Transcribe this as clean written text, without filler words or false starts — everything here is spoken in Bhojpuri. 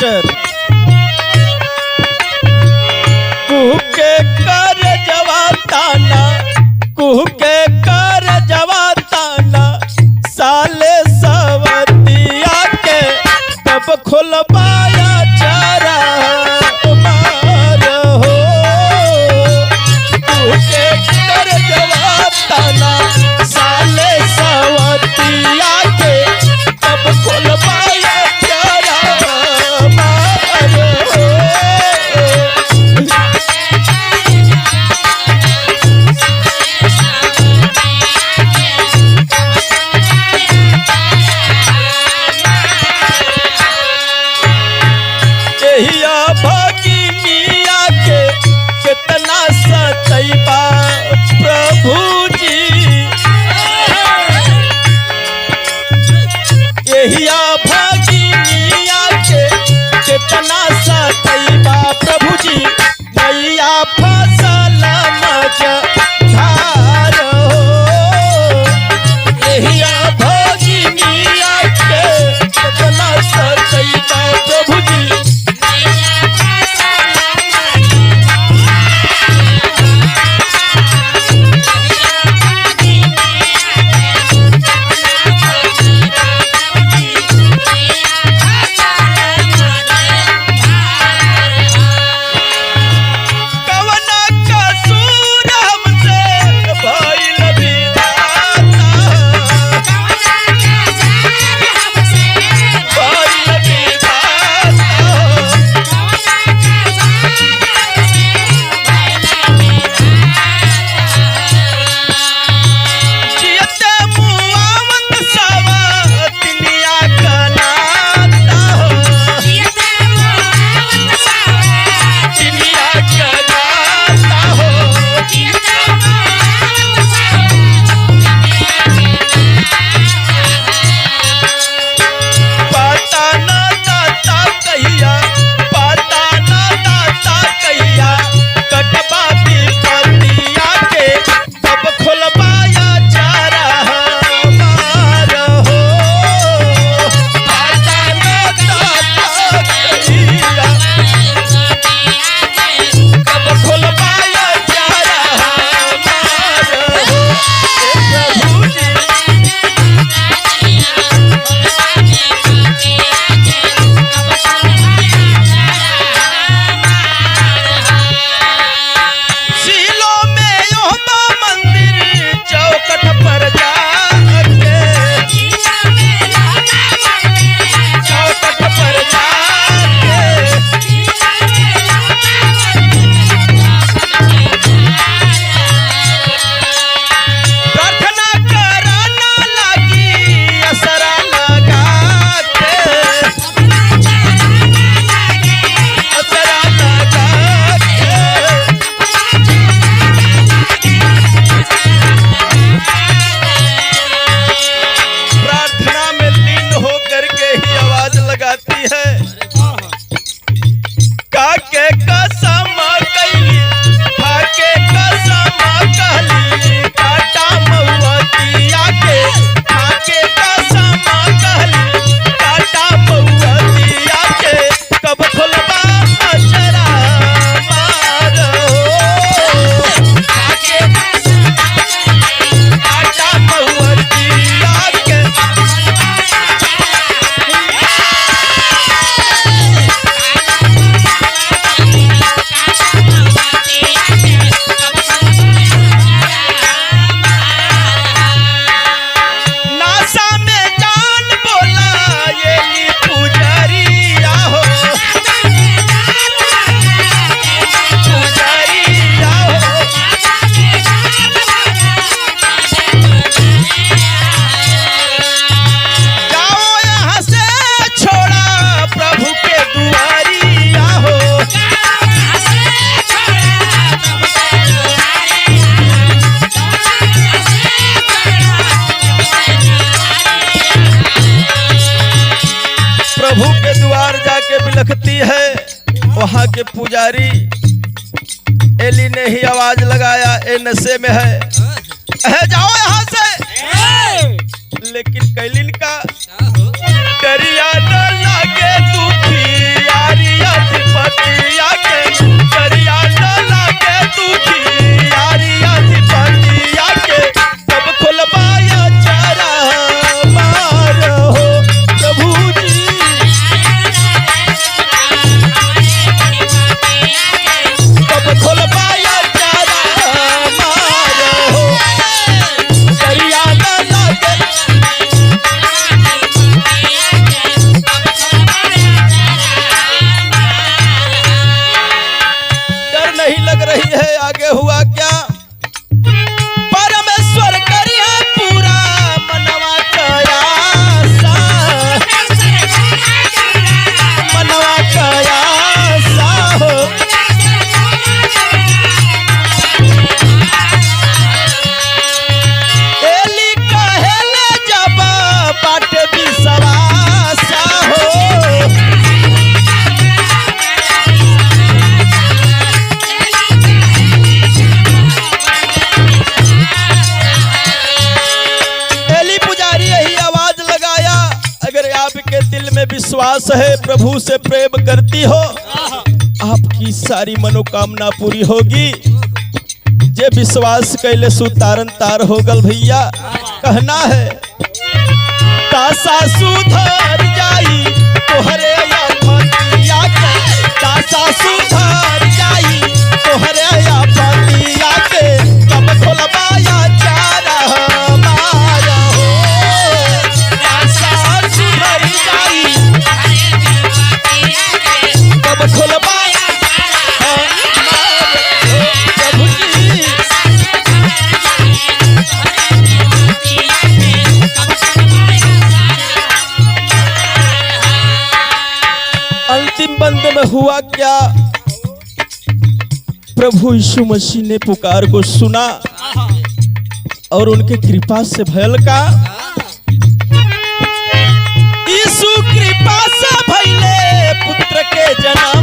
मास्टर कुह के कर जवाताना, कुह के कर जवाताना, साले सवतिया के कब खुलवाया चारा मार हो। कुह के कर जवाताना, साले सवतिया के कब खुलवाया चारा मार हो। एहिया भगिनिया के कितना सतैबा प्रभु जी। एहिया भगिनिया के कितना सतैबा प्रभु जी। नैया फसल मझधार हो। एहिया भगिनिया के कितना सतैबा प्रभु जी। बिलखती है। वहां के पुजारी एली ने ही आवाज लगाया, ए नशे में है जाओ यहाँ से। लेकिन कैलिन का डरिया न लागे दुखिया विश्वास है, प्रभु से प्रेम करती हो, आपकी सारी मनोकामना पूरी होगी। जे विश्वास कैले सुतारन तार हो गल भैया। कहना है तासा सुधर जाई तोहरे आपतिया के, तासा सुधर जाई तोहरे आपतिया के, कब खोलबाया चारा हमारा हो, तासा सुधर जाई कब खोलबाया प्रभु जी। अंतिम बंद में हुआ क्या, प्रभु यीशु मसीह ने पुकार को सुना और उनके कृपा से भयल का, यीशु कृपा से भइले पुत्र के जन्म।